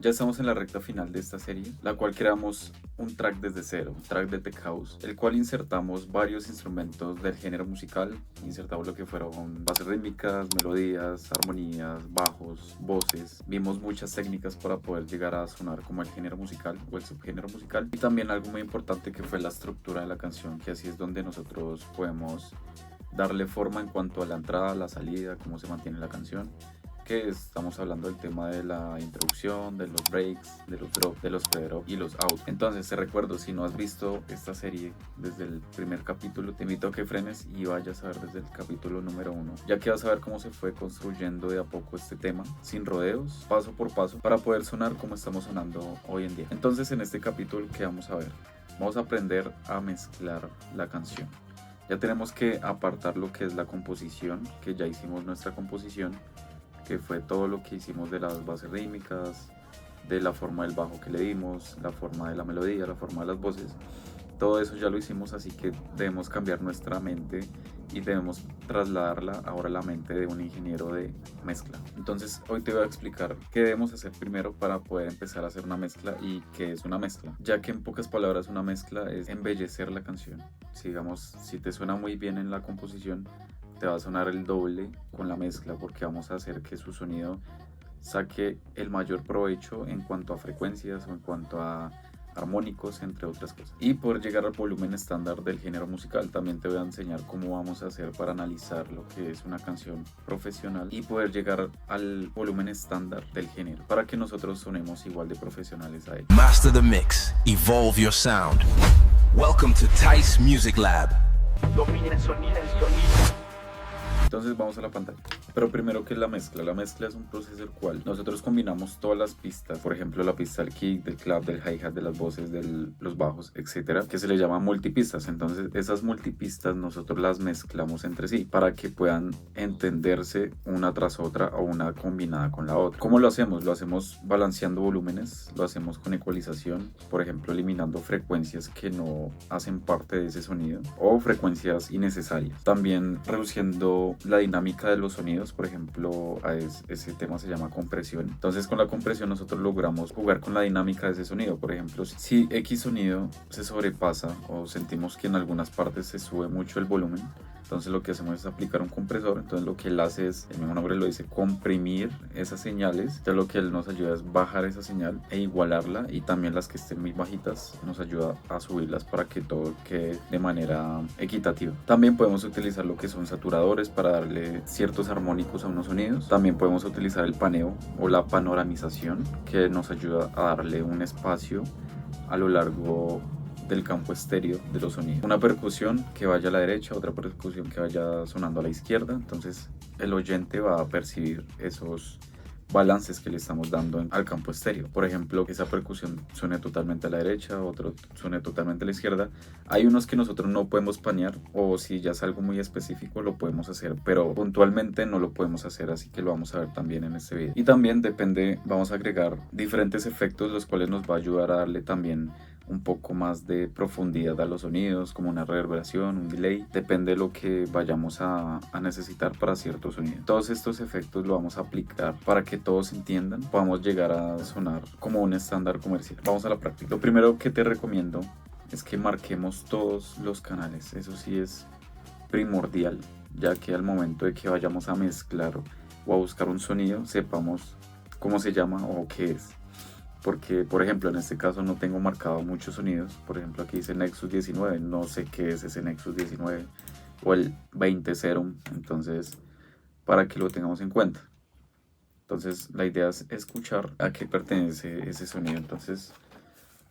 Ya estamos en la recta final de esta serie, la cual creamos un track desde cero, un track de Tech House, el cual insertamos varios instrumentos del género musical, insertamos lo que fueron bases rítmicas, melodías, armonías, bajos, voces, vimos muchas técnicas para poder llegar a sonar como el género musical o el subgénero musical, y también algo muy importante que fue la estructura de la canción, que así es donde nosotros podemos darle forma en cuanto a la entrada, la salida, cómo se mantiene la canción, que estamos hablando del tema de la introducción, de los breaks, de los drops, de los pre-drop y los out. Entonces te recuerdo, si no has visto esta serie desde el primer capítulo, te invito a que frenes y vayas a ver desde el capítulo número 1, ya que vas a ver cómo se fue construyendo de a poco este tema, sin rodeos, paso por paso, para poder sonar como estamos sonando hoy en día. Entonces en este capítulo, ¿qué vamos a ver? Vamos a aprender a mezclar la canción. Ya tenemos que apartar lo que es la composición, que ya hicimos nuestra composición, que fue todo lo que hicimos de las bases rítmicas, de la forma del bajo que le dimos, la forma de la melodía, la forma de las voces. Todo eso ya lo hicimos, así que debemos cambiar nuestra mente y debemos trasladarla ahora a la mente de un ingeniero de mezcla. Entonces hoy te voy a explicar qué debemos hacer primero para poder empezar a hacer una mezcla y qué es una mezcla. Ya que en pocas palabras una mezcla es embellecer la canción. Si, digamos, si te suena muy bien en la composición, te va a sonar el doble con la mezcla, porque vamos a hacer que su sonido saque el mayor provecho en cuanto a frecuencias o en cuanto a armónicos, entre otras cosas. Y poder llegar al volumen estándar del género musical. También te voy a enseñar cómo vamos a hacer para analizar lo que es una canción profesional y poder llegar al volumen estándar del género, para que nosotros sonemos igual de profesionales a él. Master the mix, evolve your sound. Welcome to Tice Music Lab. Domina el sonido, el sonido. Entonces vamos a la pantalla. Pero primero, ¿qué es la mezcla? La mezcla es un proceso el cual nosotros combinamos todas las pistas, por ejemplo la pista del kick, del clap, del hi-hat, de las voces, de los bajos, etcétera, que se le llama multipistas. Entonces esas multipistas nosotros las mezclamos entre sí para que puedan entenderse una tras otra o una combinada con la otra. ¿Cómo lo hacemos? Lo hacemos balanceando volúmenes, lo hacemos con ecualización, por ejemplo eliminando frecuencias que no hacen parte de ese sonido o frecuencias innecesarias. También reduciendo la dinámica de los sonidos, por ejemplo, ese tema se llama compresión. Entonces con la compresión nosotros logramos jugar con la dinámica de ese sonido. Por ejemplo, si X sonido se sobrepasa o sentimos que en algunas partes se sube mucho el volumen, entonces lo que hacemos es aplicar un compresor. Entonces lo que él hace es, el mismo nombre lo dice, comprimir esas señales. Entonces lo que él nos ayuda es bajar esa señal e igualarla, y también las que estén muy bajitas nos ayuda a subirlas para que todo quede de manera equitativa. También podemos utilizar lo que son saturadores para darle ciertos armónicos a unos sonidos. También podemos utilizar el paneo o la panoramización, que nos ayuda a darle un espacio a lo largo del campo estéreo de los sonidos. Una percusión que vaya a la derecha, otra percusión que vaya sonando a la izquierda. Entonces el oyente va a percibir esos balances que le estamos dando al campo estéreo. Por ejemplo, que esa percusión suene totalmente a la derecha, otro suene totalmente a la izquierda. Hay unos que nosotros no podemos panear, o si ya es algo muy específico lo podemos hacer, pero puntualmente no lo podemos hacer, así que lo vamos a ver también en este video. Y también depende, vamos a agregar diferentes efectos, los cuales nos va a ayudar a darle también un poco más de profundidad a los sonidos, como una reverberación, un delay. Depende de lo que vayamos a necesitar para cierto sonido. Todos estos efectos lo vamos a aplicar para que todos entiendan, podamos llegar a sonar como un estándar comercial. Vamos a la práctica. Lo primero que te recomiendo es que marquemos todos los canales. Eso sí es primordial, ya que al momento de que vayamos a mezclar o a buscar un sonido, sepamos cómo se llama o qué es. Porque, por ejemplo, en este caso no tengo marcado muchos sonidos. Por ejemplo, aquí dice Nexus 19, no sé qué es ese Nexus 19 o el 20 Serum. Entonces, para que lo tengamos en cuenta. Entonces, la idea es escuchar a qué pertenece ese sonido. Entonces,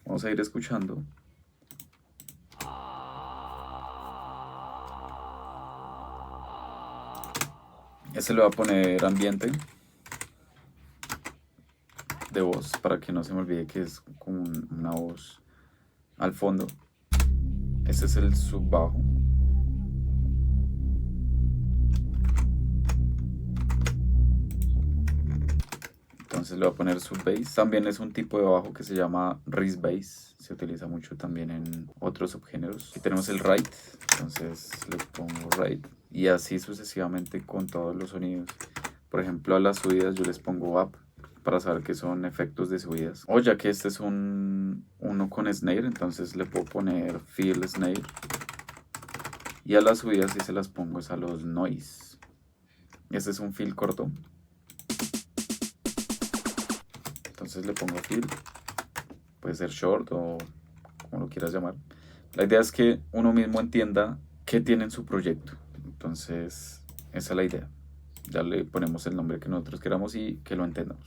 vamos a ir escuchando. Este le voy a poner ambiente de voz para que no se me olvide que es como una voz al fondo. Este es el subbajo. Entonces le voy a poner sub-bass. También es un tipo de bajo que se llama Risk Bass. Se utiliza mucho también en otros subgéneros. Aquí tenemos el ride. Entonces le pongo ride. Y así sucesivamente con todos los sonidos. Por ejemplo, a las subidas yo les pongo up. para saber que son efectos de subidas. O ya que este es uno con snare, entonces le puedo poner fill snare. Y a las subidas sí se las pongo es a los noise. Este es un fill corto. Entonces le pongo fill. Puede ser short o como lo quieras llamar. La idea es que uno mismo entienda qué tiene en su proyecto. Entonces, esa es la idea. Ya le ponemos el nombre que nosotros queramos y que lo entendamos.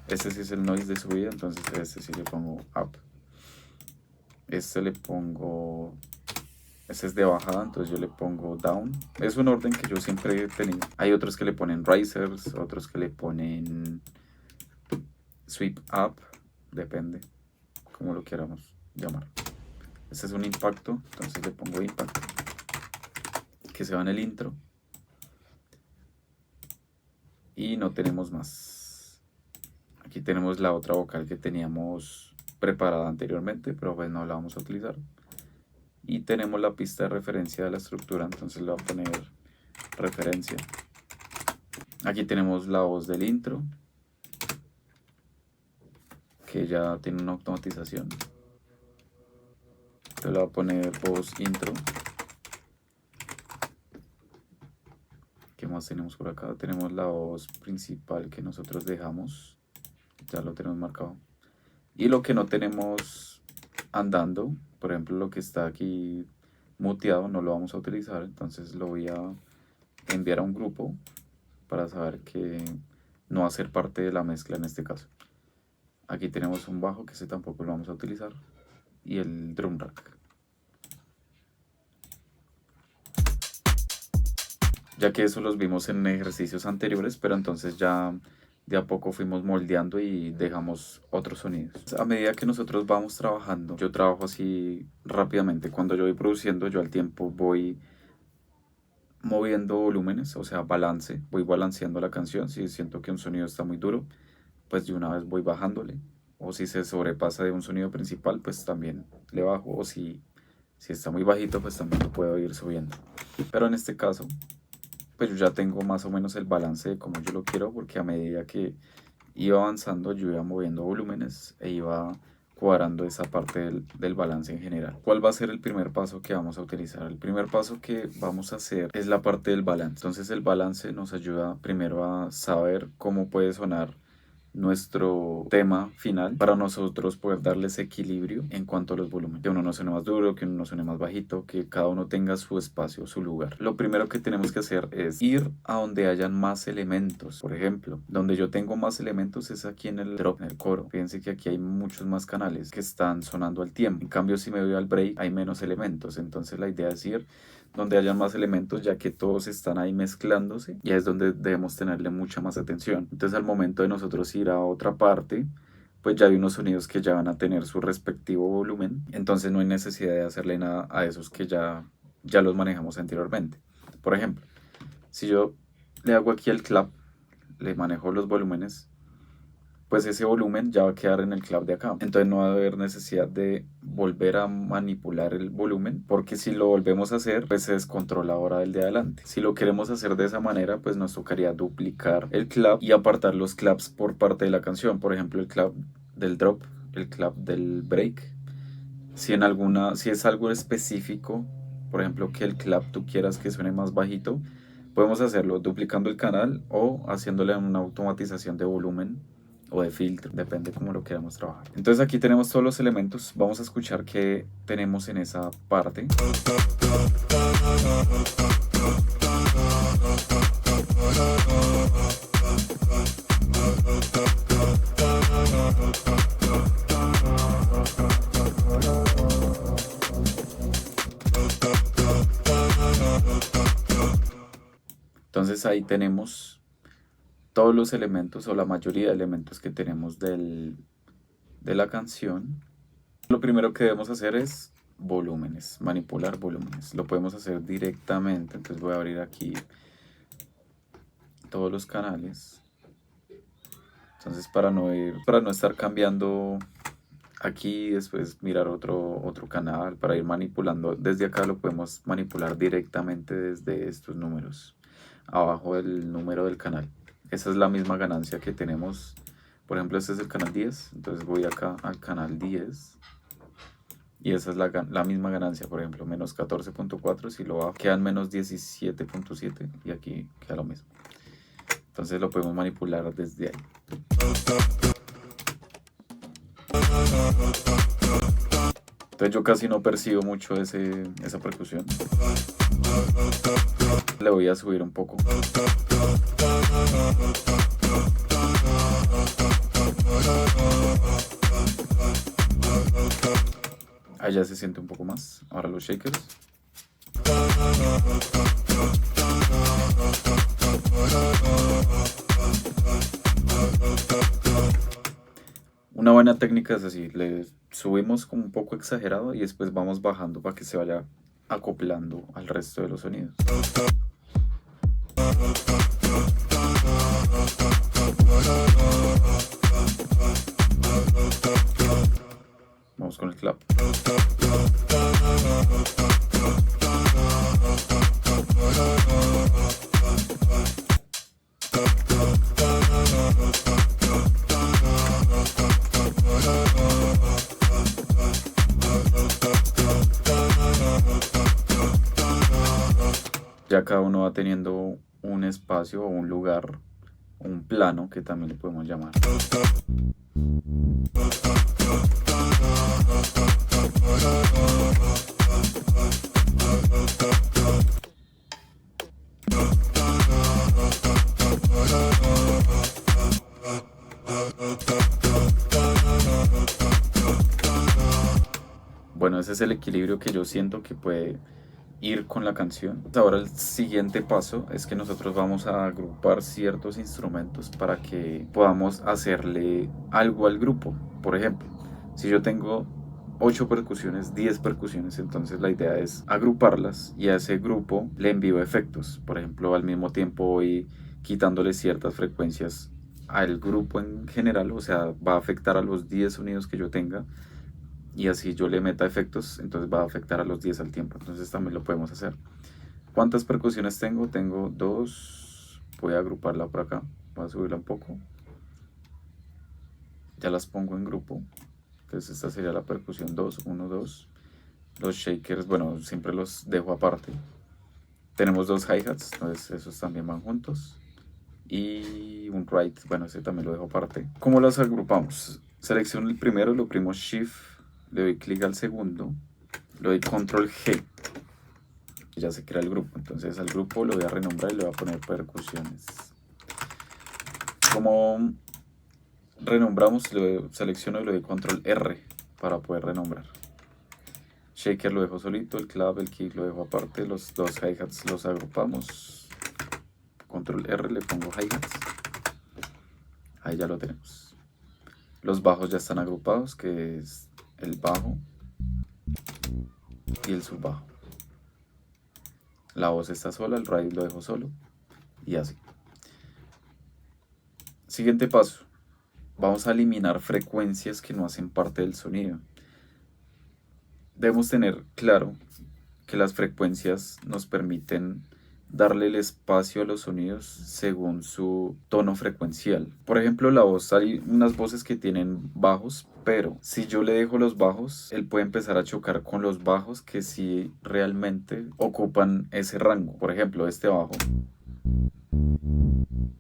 Este sí es el noise de subida, entonces este sí le pongo up. Este le pongo... Este es de bajada, entonces yo le pongo down. Es un orden que yo siempre he tenido. Hay otros que le ponen risers, otros que le ponen sweep up. Depende, como lo queramos llamar. Este es un impacto, entonces le pongo impact. Que se va en el intro. Y no tenemos más. Aquí tenemos la otra vocal que teníamos preparada anteriormente, pero pues no la vamos a utilizar. Y tenemos la pista de referencia de la estructura, entonces le voy a poner referencia. Aquí tenemos la voz del intro, que ya tiene una automatización. Entonces le voy a poner voz intro. ¿Qué más tenemos por acá? Tenemos la voz principal que nosotros dejamos. Ya lo tenemos marcado. Y lo que no tenemos andando, por ejemplo lo que está aquí muteado, no lo vamos a utilizar. Entonces lo voy a enviar a un grupo para saber que no va a ser parte de la mezcla en este caso. Aquí tenemos un bajo que ese tampoco lo vamos a utilizar. Y el drum rack. Ya que eso los vimos en ejercicios anteriores, pero entonces ya de a poco fuimos moldeando y dejamos otros sonidos. A medida que nosotros vamos trabajando, yo trabajo así rápidamente. Cuando yo voy produciendo, yo al tiempo voy moviendo volúmenes, o sea, balance. Voy balanceando la canción. Si siento que un sonido está muy duro, pues de una vez voy bajándole. O si se sobrepasa de un sonido principal, pues también le bajo. O si está muy bajito, pues también lo puedo ir subiendo. Pero en este caso, pues yo ya tengo más o menos el balance de como yo lo quiero, porque a medida que iba avanzando yo iba moviendo volúmenes e iba cuadrando esa parte del balance en general. ¿Cuál va a ser el primer paso que vamos a utilizar? El primer paso que vamos a hacer es la parte del balance. Entonces el balance nos ayuda primero a saber cómo puede sonar nuestro tema final para nosotros poder darles equilibrio en cuanto a los volúmenes. Que uno no suene más duro, que uno no suene más bajito, que cada uno tenga su espacio, su lugar. Lo primero que tenemos que hacer es ir a donde hayan más elementos. Por ejemplo, donde yo tengo más elementos es aquí en el drop, en el coro. Fíjense que aquí hay muchos más canales que están sonando al tiempo. En cambio, si me voy al break, hay menos elementos. Entonces la idea es ir donde hayan más elementos, ya que todos están ahí mezclándose, y es donde debemos tenerle mucha más atención. Entonces al momento de nosotros ir a otra parte, pues ya hay unos sonidos que ya van a tener su respectivo volumen, entonces no hay necesidad de hacerle nada a esos que ya los manejamos anteriormente. Por ejemplo, si yo le hago aquí el clap, le manejo los volúmenes, pues ese volumen ya va a quedar en el clap de acá. Entonces no va a haber necesidad de volver a manipular el volumen, porque si lo volvemos a hacer, pues se descontrola ahora el de adelante. Si lo queremos hacer de esa manera, pues nos tocaría duplicar el clap y apartar los claps por parte de la canción. Por ejemplo, el clap del drop, el clap del break. Si es algo específico, por ejemplo, que el clap tú quieras que suene más bajito, podemos hacerlo duplicando el canal o haciéndole una automatización de volumen o de filtro, depende cómo lo queramos trabajar. Entonces aquí tenemos todos los elementos. Vamos a escuchar qué tenemos en esa parte. Entonces ahí tenemos todos los elementos o la mayoría de elementos que tenemos de la canción. Lo primero que debemos hacer es volúmenes, manipular volúmenes. Lo podemos hacer directamente, entonces voy a abrir aquí todos los canales. Entonces para no estar cambiando aquí, después mirar otro canal, para ir manipulando, desde acá lo podemos manipular directamente desde estos números, abajo del número del canal. esa es la misma ganancia que tenemos. Por ejemplo, este es el canal 10, entonces voy acá al canal 10 y esa es la misma ganancia, por ejemplo, menos 14.4, si lo bajo quedan menos 17.7 y aquí queda lo mismo. Entonces lo podemos manipular desde ahí. Entonces yo casi no percibo mucho esa percusión. Le voy a subir un poco. Allá se siente un poco más. Ahora los shakers. Una buena técnica es así, le subimos como un poco exagerado y después vamos bajando para que se vaya acoplando al resto de los sonidos. Vamos con el clap. Ya cada uno va teniendo un espacio o un lugar, un plano que también le podemos llamar. Bueno, ese es el equilibrio que yo siento que puede ir con la canción. Ahora el siguiente paso es que nosotros vamos a agrupar ciertos instrumentos para que podamos hacerle algo al grupo. Por ejemplo, si yo tengo 8 percusiones, 10 percusiones, entonces la idea es agruparlas y a ese grupo le envío efectos. Por ejemplo, al mismo tiempo voy quitándole ciertas frecuencias al grupo en general, o sea, va a afectar a los 10 sonidos que yo tenga. Y así yo le meta efectos, entonces va a afectar a los 10 al tiempo. Entonces también lo podemos hacer. ¿Cuántas percusiones tengo? Tengo 2. Voy a agruparla por acá. Voy a subirla un poco. Ya las pongo en grupo. Entonces esta sería la percusión 2, 1, 2. Los shakers, bueno, siempre los dejo aparte. Tenemos 2 hi-hats, entonces esos también van juntos. Y un ride, bueno, ese también lo dejo aparte. ¿Cómo las agrupamos? Selecciono el primero, lo oprimo Shift. Le doy clic al segundo, le doy control G, ya se crea el grupo. Entonces al grupo lo voy a renombrar y le voy a poner percusiones. Como renombramos, lo selecciono y le doy control R para poder renombrar. Shaker lo dejo solito, el clap, el kick lo dejo aparte, los 2 hi-hats los agrupamos. Control R, le pongo hi-hats. Ahí ya lo tenemos. Los bajos ya están agrupados, que es el bajo y el subbajo. La voz está sola, el ride lo dejo solo y así. Siguiente paso. Vamos a eliminar frecuencias que no hacen parte del sonido. Debemos tener claro que las frecuencias nos permiten darle el espacio a los sonidos según su tono frecuencial. Por ejemplo, la voz, hay unas voces que tienen bajos, pero si yo le dejo los bajos, él puede empezar a chocar con los bajos que sí realmente ocupan ese rango. Por ejemplo, este bajo.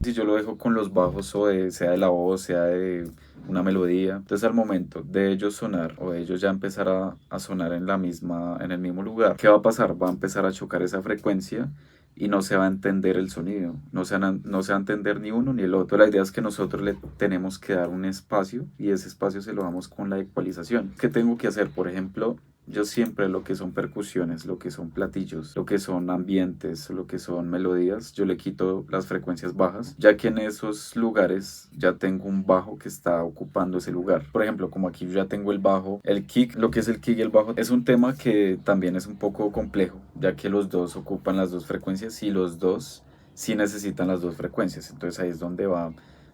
Si yo lo dejo con los bajos sea de la voz, sea de una melodía, entonces al momento de ellos sonar o de ellos ya empezar a sonar en el mismo lugar, ¿qué va a pasar? Va a empezar a chocar esa frecuencia y no se va a entender el sonido, no se va a entender ni uno ni el otro. La idea es que nosotros le tenemos que dar un espacio y ese espacio se lo damos con la ecualización. ¿Qué tengo que hacer? Por ejemplo, yo siempre lo que son percusiones, lo que son platillos, lo que son ambientes, lo que son melodías, yo le quito las frecuencias bajas, ya que en esos lugares ya tengo un bajo que está ocupando ese lugar. Por ejemplo, como aquí yo ya tengo el bajo, el kick, lo que es el kick y el bajo es un tema que también es un poco complejo, ya que los dos ocupan las dos frecuencias y los dos sí necesitan las dos frecuencias. Entonces ahí es donde va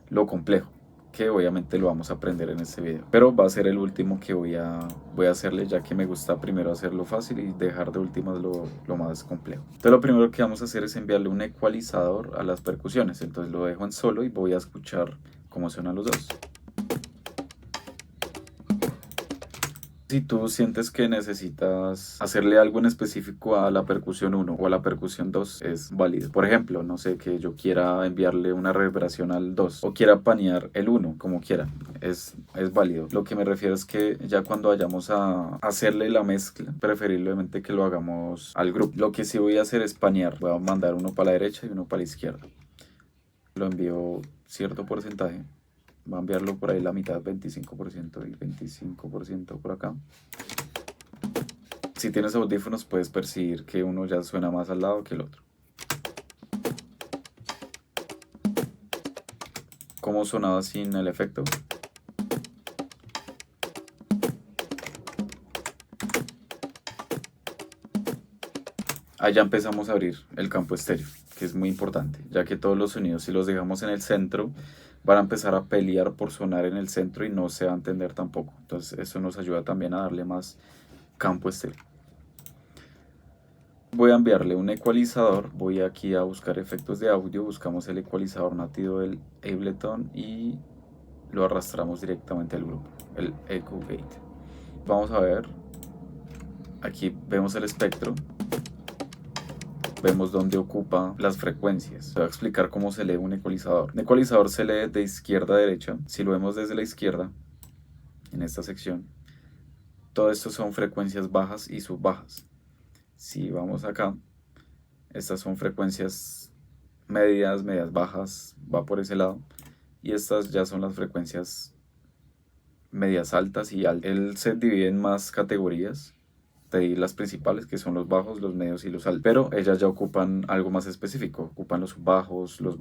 lo complejo. que obviamente lo vamos a aprender en este video, pero va a ser el último que voy a hacerle, ya que me gusta primero hacerlo fácil y dejar de últimas lo más complejo. Entonces lo primero que vamos a hacer es enviarle un ecualizador a las percusiones. Entonces lo dejo en solo y voy a escuchar cómo suenan los dos. Si tú sientes que necesitas hacerle algo en específico a la percusión 1 o a la percusión 2, es válido. Por ejemplo, no sé, que yo quiera enviarle una reverberación al 2 o quiera panear el 1, como quiera, es válido. Lo que me refiero es que ya cuando vayamos a hacerle la mezcla, preferiblemente que lo hagamos al grupo. Lo que sí voy a hacer es panear. Voy a mandar uno para la derecha y uno para la izquierda. Lo envío cierto porcentaje. Va a enviarlo por ahí la mitad, 25% y 25% por acá. Si tienes audífonos puedes percibir que uno ya suena más al lado que el otro. ¿Cómo sonaba sin el efecto? Allá empezamos a abrir el campo estéreo, que es muy importante, ya que todos los sonidos, si los dejamos en el centro, van a empezar a pelear por sonar en el centro y no se va a entender tampoco. Entonces eso nos ayuda también a darle más campo estéreo. Voy a enviarle un ecualizador. Voy aquí a buscar efectos de audio. Buscamos el ecualizador nativo del Ableton y lo arrastramos directamente al grupo, el Echo Gate. Vamos a ver. Aquí vemos el espectro. Vemos dónde ocupa las frecuencias. Voy a explicar cómo se lee un ecualizador. Un ecualizador se lee de izquierda a derecha. Si lo vemos desde la izquierda, en esta sección, todo esto son frecuencias bajas y subbajas. Si vamos acá, estas son frecuencias medias, medias bajas, va por ese lado. Y estas ya son las frecuencias medias altas y altas. Él se divide en más categorías. De ahí las principales, que son los bajos, los medios y los altos, pero ellas ya ocupan algo más específico. Ocupan los bajos, los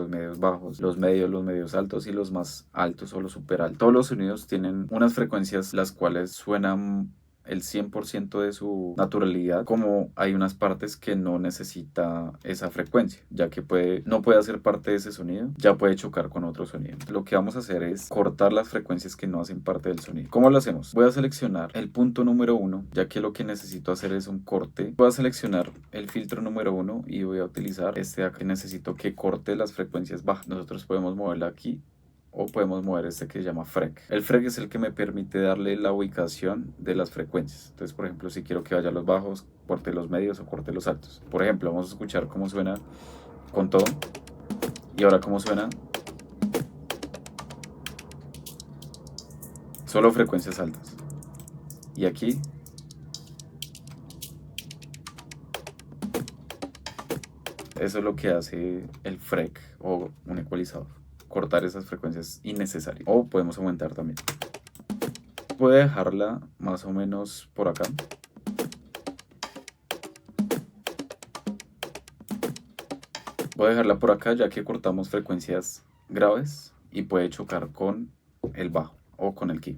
medios bajos, los medios altos y los más altos o los super altos. Todos los sonidos tienen unas frecuencias las cuales suenan el 100% de su naturalidad, como hay unas partes que no necesita esa frecuencia, ya que no puede hacer parte de ese sonido, ya puede chocar con otro sonido. Lo que vamos a hacer es cortar las frecuencias que no hacen parte del sonido. ¿Cómo lo hacemos? Voy a seleccionar el punto número 1, ya que lo que necesito hacer es un corte. Voy a seleccionar el filtro número 1 y voy a utilizar este de acá. Necesito que corte las frecuencias bajas. Nosotros podemos moverla aquí o podemos mover este que se llama FREQ. El FREQ es el que me permite darle la ubicación de las frecuencias. Entonces, por ejemplo, si quiero que vaya a los bajos, corte los medios o corte los altos. Por ejemplo, vamos a escuchar cómo suena con todo. Y ahora cómo suena solo frecuencias altas. Y aquí eso es lo que hace el FREQ o un ecualizador. Cortar esas frecuencias innecesarias, o podemos aumentar también. Voy a dejarla más o menos por acá. Voy a dejarla por acá ya que cortamos frecuencias graves y puede chocar con el bajo o con el kick.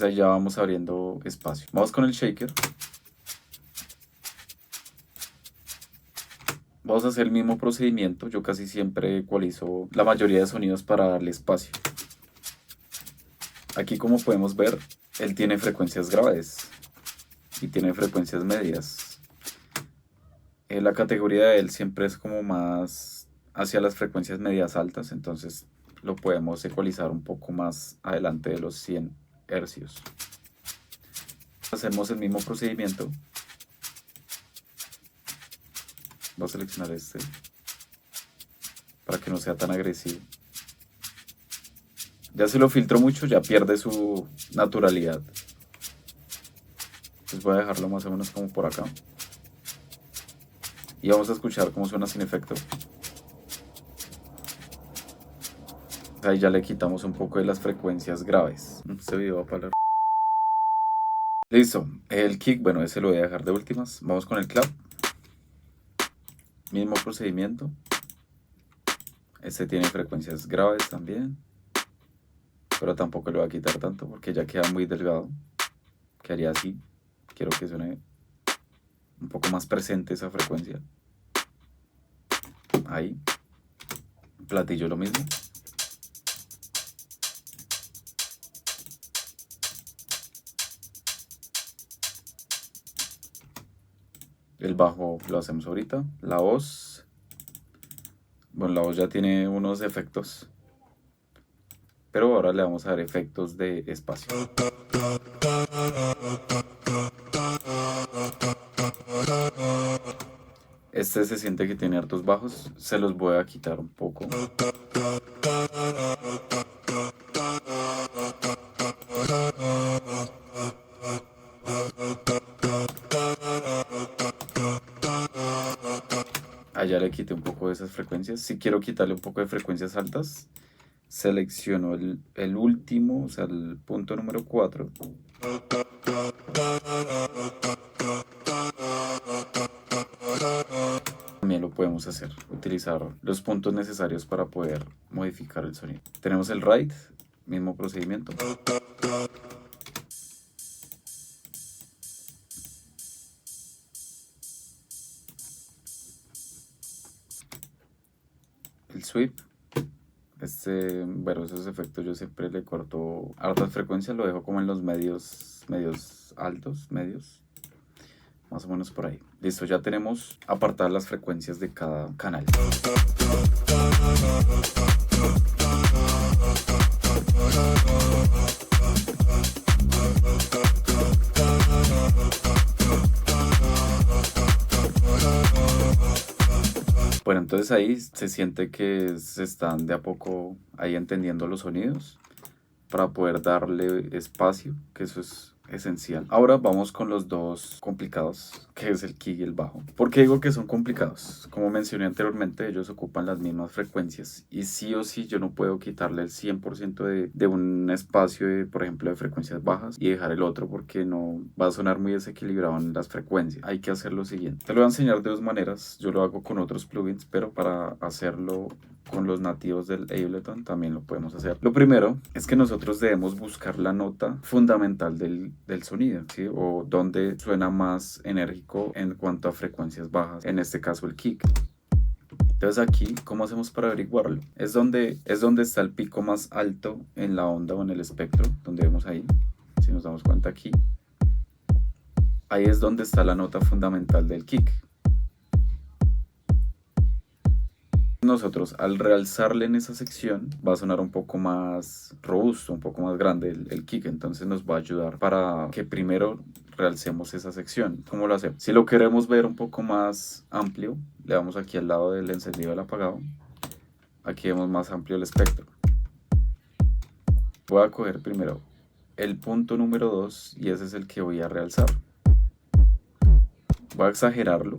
Ahí ya vamos abriendo espacio. Vamos con el shaker. Vamos a hacer el mismo procedimiento. Yo casi siempre ecualizo la mayoría de sonidos para darle espacio. Aquí, como podemos ver, él tiene frecuencias graves y tiene frecuencias medias. La categoría de él siempre es como más hacia las frecuencias medias altas, entonces lo podemos ecualizar un poco más adelante de los 100 hercios. Hacemos el mismo procedimiento. Voy a seleccionar este para que no sea tan agresivo. Ya si lo filtro mucho ya pierde su naturalidad. Entonces voy a dejarlo más o menos como por acá. Y vamos a escuchar cómo suena sin efecto. Ahí ya le quitamos un poco de las frecuencias graves. Este video va para... Listo. El kick, bueno, ese lo voy a dejar de últimas. Vamos con el clap. Mismo procedimiento. Este tiene frecuencias graves también, pero tampoco lo voy a quitar tanto porque ya queda muy delgado. Quedaría así. Quiero que suene un poco más presente esa frecuencia. ahí. Platillo lo mismo. El bajo lo hacemos ahorita. La voz. Bueno, la voz ya tiene unos efectos. Pero ahora le vamos a dar efectos de espacio. Este se siente que tiene hartos bajos. Se los voy a quitar un poco. Allá le quité un poco de esas frecuencias. Si quiero quitarle un poco de frecuencias altas, selecciono el último, o sea, el punto número 4. También lo podemos hacer, utilizar los puntos necesarios para poder modificar el sonido. Tenemos el ride, mismo procedimiento. El sweep. Bueno, esos efectos yo siempre le corto hartas frecuencias, lo dejo como en los medios altos, medios, más o menos por ahí. Listo, ya tenemos apartadas las frecuencias de cada canal. Bueno, entonces ahí se siente que se están de a poco ahí entendiendo los sonidos para poder darle espacio, que eso es esencial. Ahora vamos con los dos complicados, que es el kick y el bajo. ¿Por qué digo que son complicados? Como mencioné anteriormente, ellos ocupan las mismas frecuencias y sí o sí yo no puedo quitarle el 100% de un espacio, por ejemplo, de frecuencias bajas y dejar el otro porque no va a sonar muy desequilibrado en las frecuencias. Hay que hacer lo siguiente. Te lo voy a enseñar de dos maneras. Yo lo hago con otros plugins, pero para hacerlo con los nativos del Ableton también lo podemos hacer. Lo primero es que nosotros debemos buscar la nota fundamental del sonido, ¿sí? O donde suena más enérgico en cuanto a frecuencias bajas, en este caso el kick. Entonces aquí, ¿cómo hacemos para averiguarlo? Es donde está el pico más alto en la onda o en el espectro, donde vemos ahí, si nos damos cuenta aquí, ahí es donde está la nota fundamental del kick. Nosotros al realzarle en esa sección va a sonar un poco más robusto, un poco más grande el kick, entonces nos va a ayudar para que primero realcemos esa sección. ¿Cómo lo hacemos? Si lo queremos ver un poco más amplio, le damos aquí al lado del encendido del apagado, aquí vemos más amplio el espectro. Voy a coger primero el punto número 2 y ese es el que voy a realzar. Voy a exagerarlo.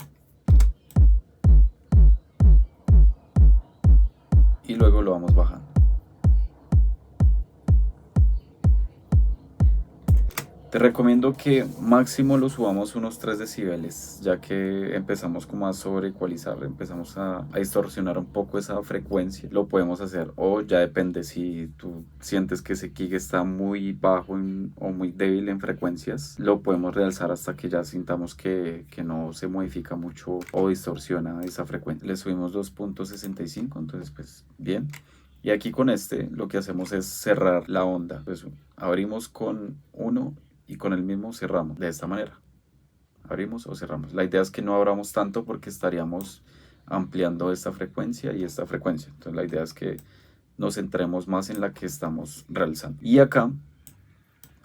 Y luego lo vamos bajando. Te recomiendo que máximo lo subamos unos 3 decibeles, ya que empezamos como a sobreecualizar, empezamos a distorsionar un poco esa frecuencia. Lo podemos hacer, o ya depende si tú sientes que ese kick está muy bajo o muy débil en frecuencias, lo podemos realzar hasta que ya sintamos que no se modifica mucho o distorsiona esa frecuencia. Le subimos 2.65, entonces pues bien. Y aquí con este lo que hacemos es cerrar la onda. Pues abrimos con uno y con el mismo cerramos de esta manera. Abrimos o cerramos. La idea es que no abramos tanto porque estaríamos ampliando esta frecuencia y esta frecuencia. Entonces la idea es que nos centremos más en la que estamos realizando. Y acá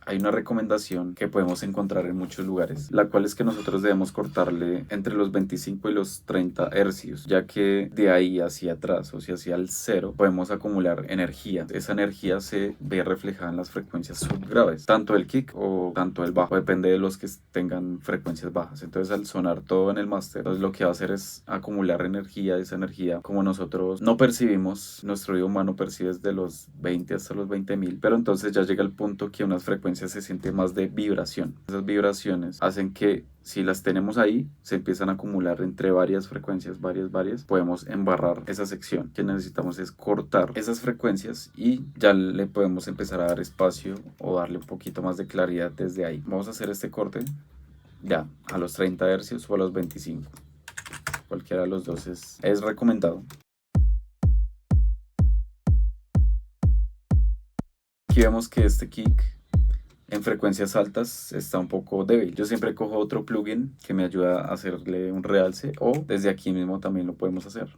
hay una recomendación que podemos encontrar en muchos lugares, la cual es que nosotros debemos cortarle entre los 25 y los 30 hercios, ya que de ahí hacia atrás, o sea, hacia el 0, podemos acumular energía. Esa energía se ve reflejada en las frecuencias subgraves, tanto el kick o tanto el bajo, depende de los que tengan frecuencias bajas. Entonces al sonar todo en el máster, entonces lo que va a hacer es acumular energía, esa energía como nosotros no percibimos, nuestro oído humano percibe desde los 20 hasta los 20.000, pero entonces ya llega el punto que unas frecuencias se siente más de vibración. Esas vibraciones hacen que si las tenemos ahí, se empiezan a acumular entre varias frecuencias, varias, podemos embarrar esa sección. Lo que necesitamos es cortar esas frecuencias y ya le podemos empezar a dar espacio o darle un poquito más de claridad desde ahí. Vamos a hacer este corte ya a los 30 hercios o a los 25. Cualquiera de los dos es recomendado. Aquí vemos que este kick en frecuencias altas está un poco débil. Yo siempre cojo otro plugin que me ayuda a hacerle un realce, o desde aquí mismo también lo podemos hacer,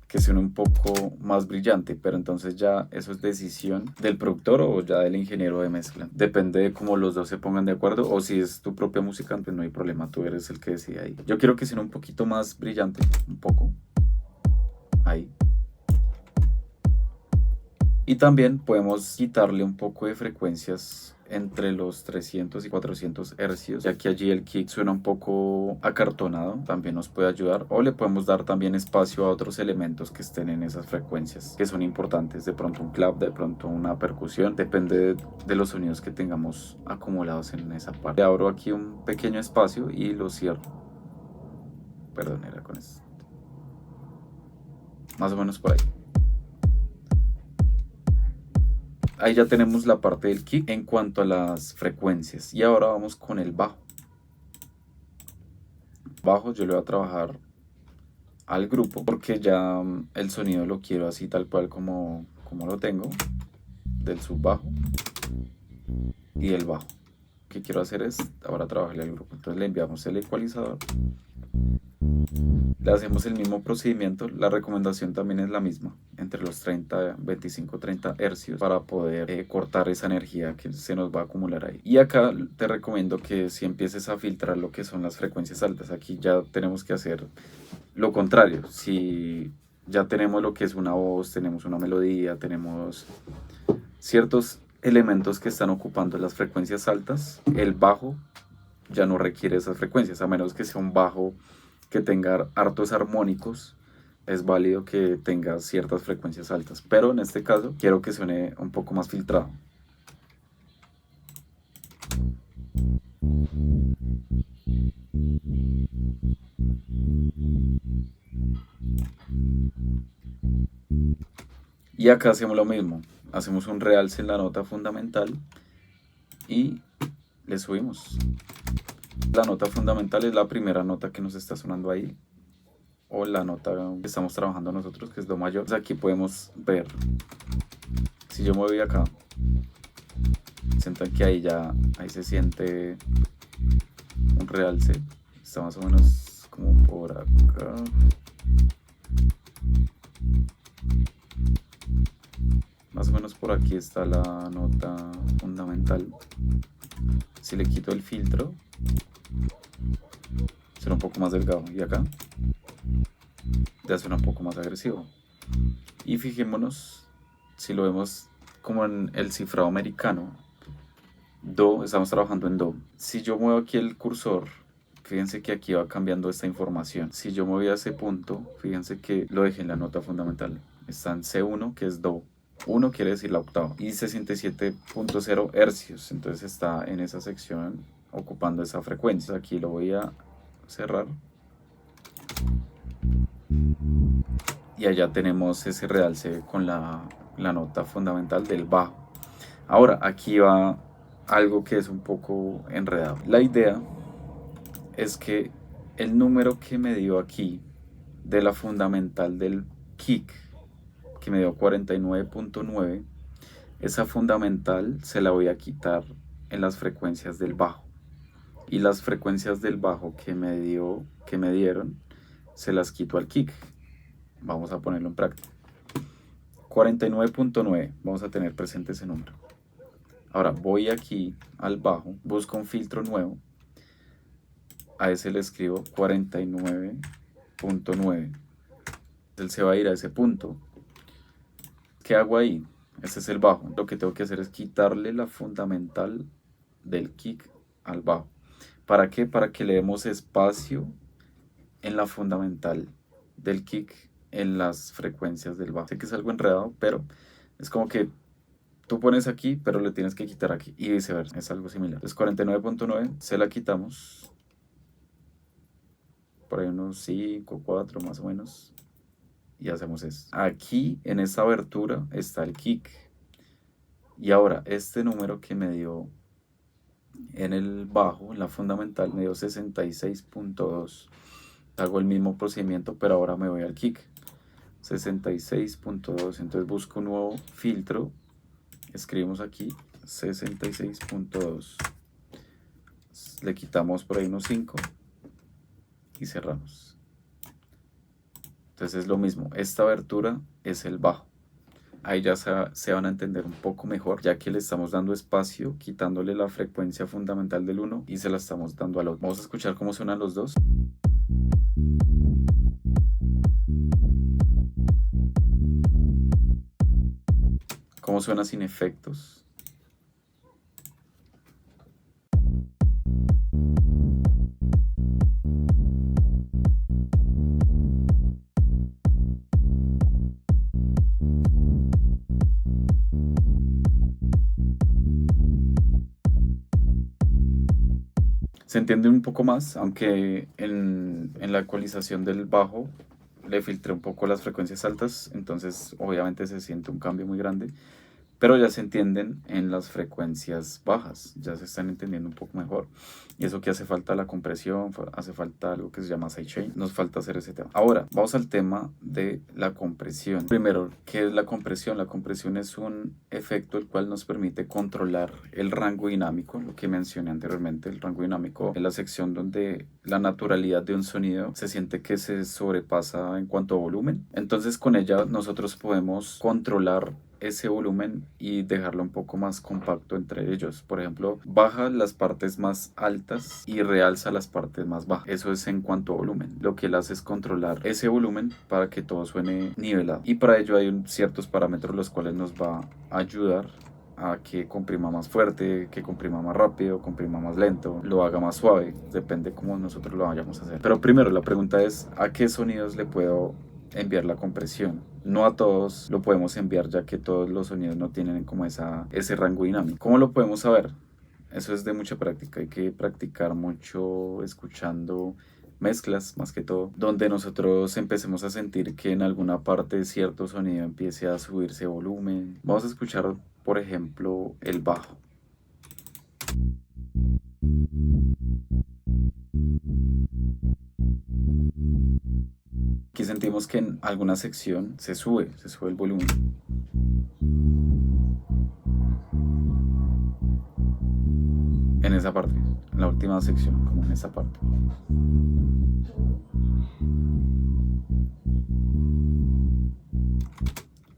que suene un poco más brillante, pero entonces ya eso es decisión del productor o ya del ingeniero de mezcla. Depende de cómo los dos se pongan de acuerdo, o si es tu propia música, pues no hay problema, tú eres el que decide ahí. Yo quiero que suene un poquito más brillante, un poco, ahí. Y también podemos quitarle un poco de frecuencias entre los 300 y 400 hercios, ya que allí el kick suena un poco acartonado, también nos puede ayudar. O le podemos dar también espacio a otros elementos que estén en esas frecuencias, que son importantes, de pronto un clap, de pronto una percusión, depende de los sonidos que tengamos acumulados en esa parte. Abro aquí un pequeño espacio y lo cierro. Perdón, era con esto. Más o menos por ahí. Ahí ya tenemos la parte del kick en cuanto a las frecuencias. Y ahora vamos con el bajo. Bajo yo le voy a trabajar al grupo porque ya el sonido lo quiero así tal cual como lo tengo. Del subbajo y el bajo. Lo que quiero hacer es ahora trabajarle al grupo. Entonces le enviamos el ecualizador. Le hacemos el mismo procedimiento, la recomendación también es la misma, entre los 30, 25, 30 hercios para poder cortar esa energía que se nos va a acumular ahí. Y acá te recomiendo que si empieces a filtrar lo que son las frecuencias altas, aquí ya tenemos que hacer lo contrario. Si ya tenemos lo que es una voz, tenemos una melodía, tenemos ciertos elementos que están ocupando las frecuencias altas, el bajo ya no requiere esas frecuencias, a menos que sea un bajo que tenga hartos armónicos, es válido que tenga ciertas frecuencias altas, pero en este caso quiero que suene un poco más filtrado. Y acá hacemos lo mismo, hacemos un realce en la nota fundamental y le subimos. La nota fundamental es la primera nota que nos está sonando ahí, o la nota que estamos trabajando nosotros, que es do mayor. Entonces aquí podemos ver, si yo me voy acá, sientan que ahí se siente un realce, está más o menos como por acá. Más o menos por aquí está la nota fundamental. Si le quito el filtro, suena un poco más delgado, y acá ya suena un poco más agresivo. Y fijémonos, si lo vemos como en el cifrado americano, do, estamos trabajando en do. Si yo muevo aquí el cursor, fíjense que aquí va cambiando esta información. Si yo me voy a ese punto, fíjense que lo dejé en la nota fundamental. Está en C1, que es do. 1 quiere decir la octava. Y 67.0 hercios. Entonces está en esa sección ocupando esa frecuencia. Aquí lo voy a cerrar. Y allá tenemos ese realce con la nota fundamental del bajo. Ahora, aquí va algo que es un poco enredado. La idea es que el número que me dio aquí de la fundamental del kick, que me dio 49.9, esa fundamental se la voy a quitar en las frecuencias del bajo. Y las frecuencias del bajo que me dieron, se las quito al kick. Vamos a ponerlo en práctica. 49.9, vamos a tener presente ese número. Ahora voy aquí al bajo, busco un filtro nuevo, a ese le escribo 49.9. Él se va a ir a ese punto. ¿Qué hago ahí? Este es el bajo. Lo que tengo que hacer es quitarle la fundamental del kick al bajo. ¿Para qué? Para que le demos espacio en la fundamental del kick en las frecuencias del bajo. Sé que es algo enredado, pero es como que tú pones aquí, pero le tienes que quitar aquí, y viceversa, es algo similar. Entonces 49.9 se la quitamos, por ahí unos 5, 4 más o menos, y hacemos eso. Aquí en esta abertura está el kick, y ahora este número que me dio En el bajo, en la fundamental, me dio 66.2. Hago el mismo procedimiento, pero ahora me voy al kick. 66.2. Entonces busco un nuevo filtro. Escribimos aquí 66.2. Le quitamos por ahí unos 5 y cerramos. Entonces es lo mismo. Esta abertura es el bajo. Ahí ya se van a entender un poco mejor, ya que le estamos dando espacio, quitándole la frecuencia fundamental del 1 y se la estamos dando al otro. Vamos a escuchar cómo suenan los dos. Cómo suena sin efectos. Se entiende un poco más, aunque en la ecualización del bajo le filtré un poco las frecuencias altas, entonces obviamente se siente un cambio muy grande, pero ya se entienden en las frecuencias bajas, ya se están entendiendo un poco mejor. Y eso que hace falta la compresión, hace falta algo que se llama sidechain, nos falta hacer ese tema. Ahora, vamos al tema de la compresión. Primero, ¿qué es la compresión? La compresión es un efecto el cual nos permite controlar el rango dinámico, lo que mencioné anteriormente. El rango dinámico es la sección donde la naturalidad de un sonido se siente que se sobrepasa en cuanto a volumen. Entonces con ella nosotros podemos controlar ese volumen y dejarlo un poco más compacto entre ellos. Por ejemplo, baja las partes más altas y realza las partes más bajas. Eso es en cuanto a volumen. Lo que él hace es controlar ese volumen para que todo suene nivelado. Y para ello hay ciertos parámetros los cuales nos va a ayudar a que comprima más fuerte, que comprima más rápido, comprima más lento, lo haga más suave. Depende cómo nosotros lo vayamos a hacer. Pero primero la pregunta es, ¿a qué sonidos le puedo enviar la compresión? No a todos lo podemos enviar, ya que todos los sonidos no tienen como ese rango dinámico. ¿Cómo lo podemos saber? Eso es de mucha práctica, hay que practicar mucho escuchando mezclas, más que todo, donde nosotros empecemos a sentir que en alguna parte cierto sonido empiece a subirse volumen. Vamos a escuchar, por ejemplo, el bajo. Aquí sentimos que en alguna sección se sube el volumen. En esa parte, en la última sección, como en esa parte.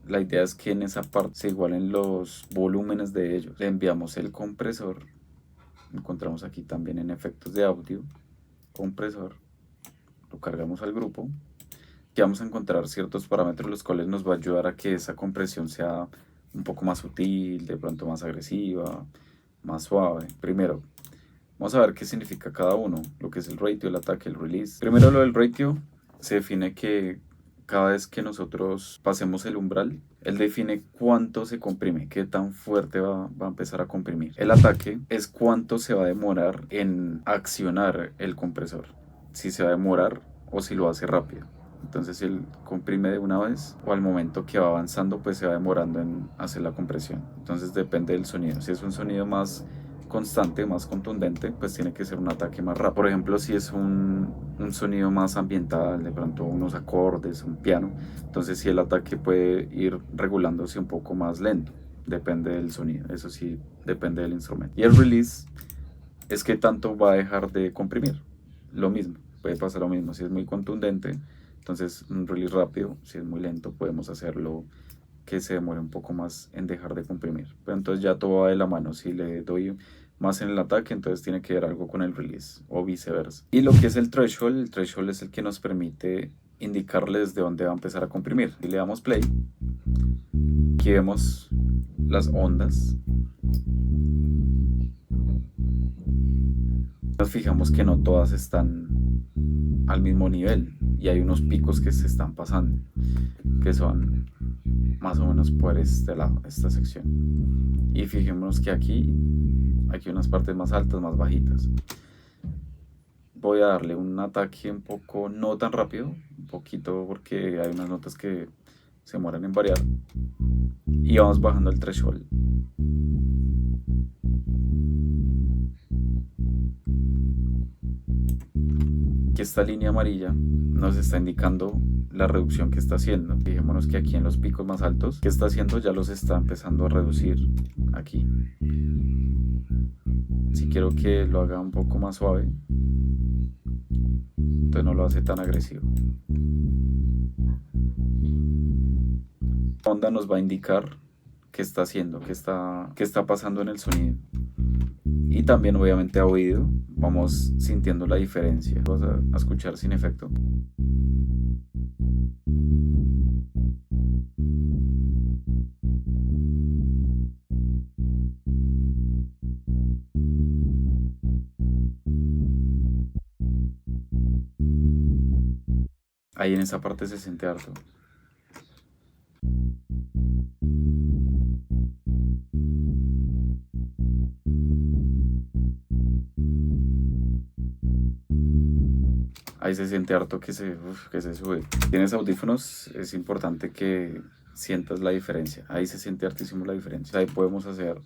La idea es que en esa parte se igualen los volúmenes de ellos. Le enviamos el compresor. Encontramos aquí también en efectos de audio, compresor. Lo cargamos al grupo. Aquí vamos a encontrar ciertos parámetros los cuales nos va a ayudar a que esa compresión sea un poco más sutil, de pronto más agresiva, más suave. Primero, vamos a ver qué significa cada uno, lo que es el ratio, el ataque, el release. Primero, lo del ratio se define que cada vez que nosotros pasemos el umbral, él define cuánto se comprime, qué tan fuerte va a empezar a comprimir. El ataque es cuánto se va a demorar en accionar el compresor, si se va a demorar o si lo hace rápido. Entonces si él comprime de una vez o al momento que va avanzando, pues se va demorando en hacer la compresión. Entonces depende del sonido. Si es un sonido más constante, más contundente, pues tiene que ser un ataque más rápido. Por ejemplo, si es un sonido más ambiental, de pronto unos acordes, un piano, entonces sí el ataque puede ir regulándose un poco más lento. Depende del sonido, eso sí, depende del instrumento. Y el release es que tanto va a dejar de comprimir. Lo mismo, puede pasar lo mismo. Si es muy contundente, entonces un release rápido. Si es muy lento, podemos hacerlo que se demore un poco más en dejar de comprimir. Pero entonces ya todo va de la mano. Si le doy más en el ataque, entonces tiene que ver algo con el release o viceversa. Y lo que es el threshold es el que nos permite indicarle desde dónde va a empezar a comprimir. Y le damos play. Aquí vemos las ondas. Nos fijamos que no todas están al mismo nivel y hay unos picos que se están pasando, que son más o menos por este lado, esta sección. Y fijémonos que aquí hay unas partes más altas, más bajitas. Voy a darle un ataque un poco, no tan rápido, un poquito, porque hay unas notas que se demoran en variar. Y vamos bajando el threshold. que esta línea amarilla nos está indicando la reducción que está haciendo. Fijémonos que aquí en los picos más altos, ¿qué está haciendo? Ya los está empezando a reducir aquí. Si quiero que lo haga un poco más suave, entonces no lo hace tan agresivo. La onda nos va a indicar qué está haciendo, qué está pasando en el sonido. Y también obviamente a oído vamos sintiendo la diferencia. Vamos a escuchar sin efecto. Ahí en esa parte se siente harto. Ahí se siente harto que se sube. Tienes audífonos, es importante que sientas la diferencia. Ahí se siente hartísimo la diferencia. Ahí podemos hacer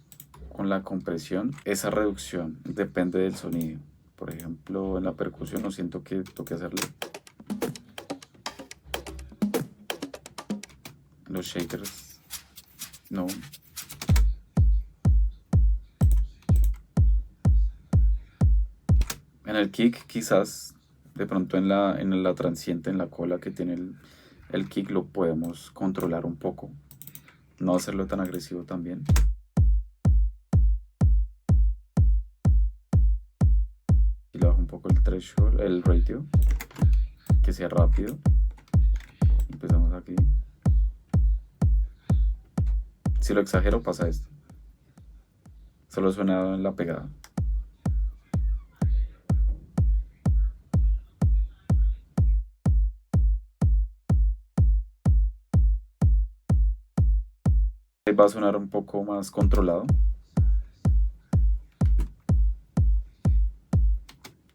con la compresión esa reducción. Depende del sonido. Por ejemplo, en la percusión no siento que toque hacerle. Los shakers, no. En el kick quizás, de pronto en la transiente, en la cola que tiene el kick, lo podemos controlar un poco. No hacerlo tan agresivo también. Y le bajo un poco el threshold, el ratio, que sea rápido. Empezamos aquí. Si lo exagero pasa esto. Solo suena en la pegada. Ahí va a sonar un poco más controlado.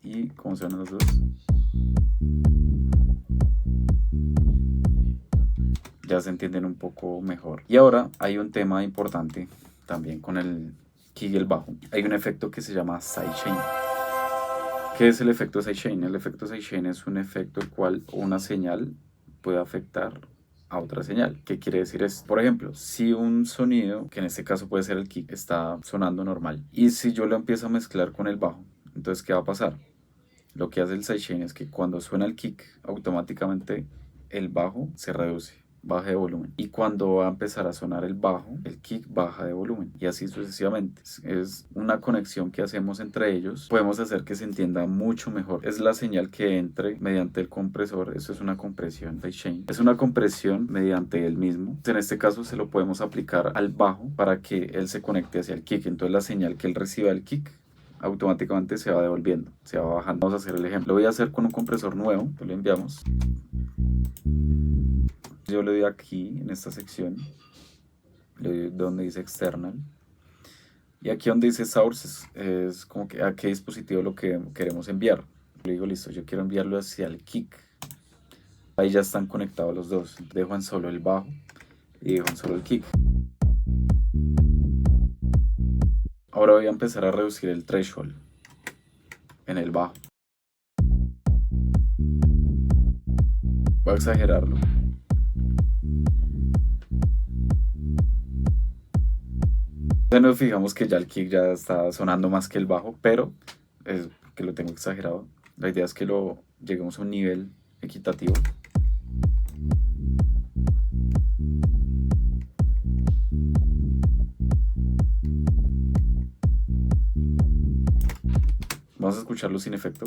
Y como suenan los dos. Ya se entienden un poco mejor. Y ahora hay un tema importante también con el kick y el bajo. Hay un efecto que se llama sidechain. ¿Qué es el efecto sidechain? El efecto sidechain es un efecto el cual una señal puede afectar a otra señal. ¿Qué quiere decir esto? Por ejemplo, si un sonido, que en este caso puede ser el kick, está sonando normal, y si yo lo empiezo a mezclar con el bajo, entonces ¿qué va a pasar? Lo que hace el sidechain es que cuando suena el kick, automáticamente el bajo se reduce, baja de volumen, y cuando va a empezar a sonar el bajo, el kick baja de volumen, y así sucesivamente. Es una conexión que hacemos entre ellos. Podemos hacer que se entienda mucho mejor. Es la señal que entre mediante el compresor. Eso es una compresión sidechain. Es una compresión mediante él mismo. En este caso se lo podemos aplicar al bajo para que él se conecte hacia el kick. Entonces la señal que él reciba del kick automáticamente se va devolviendo, se va bajando. Vamos a hacer el ejemplo. Lo voy a hacer con un compresor nuevo. Lo enviamos. Yo le doy aquí en esta sección, le doy donde dice external, y aquí donde dice source es como que a qué dispositivo lo que queremos enviar. Le digo listo, yo quiero enviarlo hacia el kick. Ahí ya están conectados los dos. Dejo en solo el bajo y dejo en solo el kick. Ahora voy a empezar a reducir el threshold en el bajo. Voy a exagerarlo. Ya nos fijamos que ya el kick ya está sonando más que el bajo, pero es que lo tengo exagerado. La idea es que lo lleguemos a un nivel equitativo. Vamos a escucharlo sin efecto.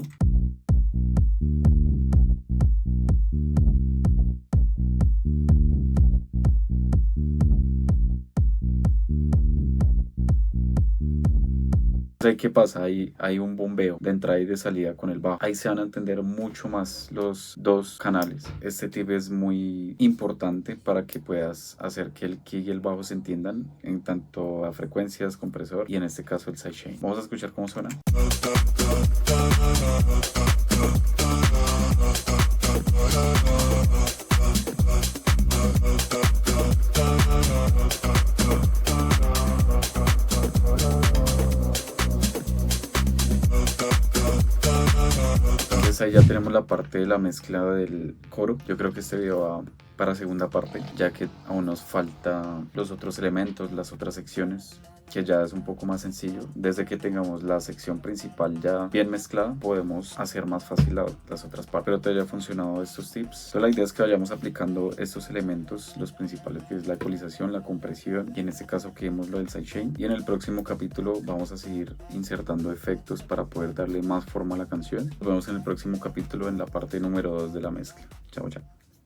¿Qué pasa? Hay un bombeo de entrada y de salida con el bajo. Ahí se van a entender mucho más los dos canales. Este tip es muy importante para que puedas hacer que el kick y el bajo se entiendan en tanto a frecuencias, compresor y en este caso el sidechain. Vamos a escuchar cómo suena. ya tenemos la parte de la mezcla del coro. Yo creo que este video va para segunda parte, ya que aún nos falta los otros elementos, las otras secciones, que ya es un poco más sencillo. Desde que tengamos la sección principal ya bien mezclada, podemos hacer más fácil las otras partes. Espero te haya funcionado estos tips. Entonces, la idea es que vayamos aplicando estos elementos, los principales, que es la ecualización, la compresión, y en este caso que vemos lo del sidechain. Y en el próximo capítulo vamos a seguir insertando efectos para poder darle más forma a la canción. Nos vemos en el próximo capítulo en la parte número 2 de la mezcla. Chao, chao.